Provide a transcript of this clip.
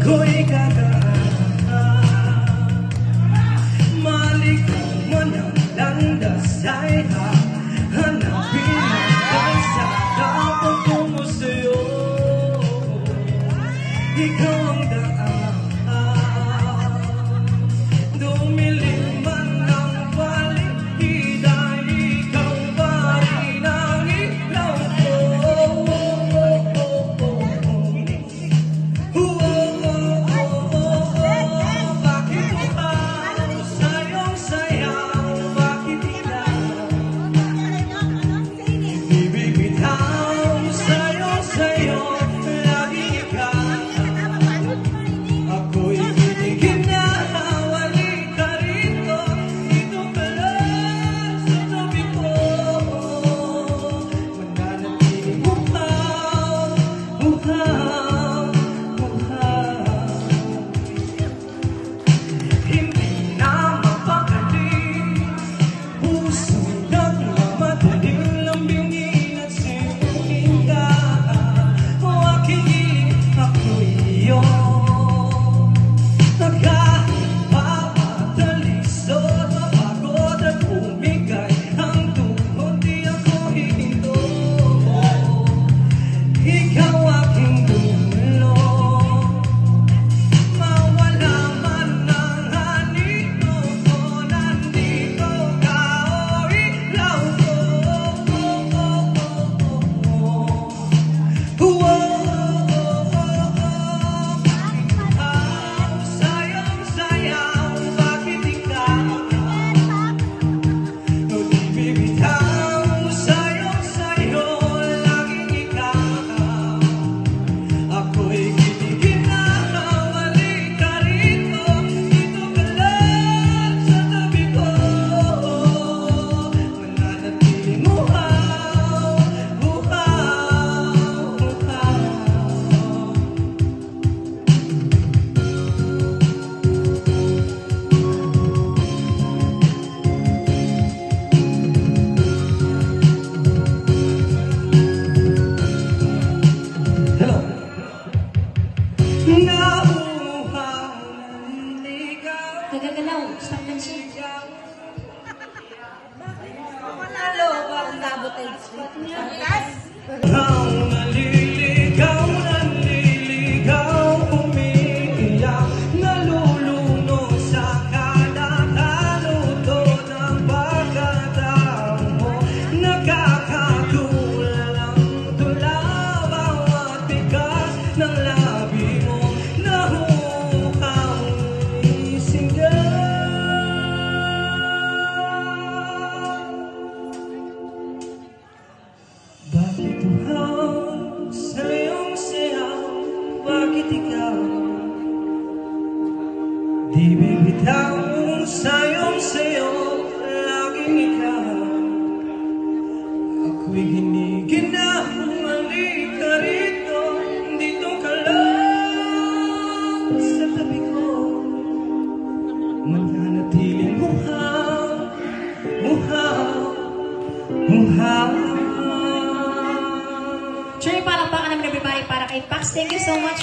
ko'y gagaan. Malikot mo ng landasay, hanapin ang kalsada patungo sa'yo. Ikaw ang daan, dumilim man ang paligid, ikaw pa rin ang ilaw ko. Nagagalaw, stop lang siya. Lalo ba ang labot ay Ikaw naliligaw, umiiyak, nalulunod sa kalakaluto ng pagkatao mo. Nakakatulal ang tula, bawat bigas ng labi mo. Nahukaw isigaw. Bakit uhaw sa iyong sayaw? Bakit ikaw di bibitaw sa iyong sayo? Laging ikaw ako'y giniginaw. Halika rito, dito ka lang sa tabi ko. Mananatiling uhaw, uhaw, uhaw. Sure, palakpakan naman everybody para kay Pax. Thank you so much.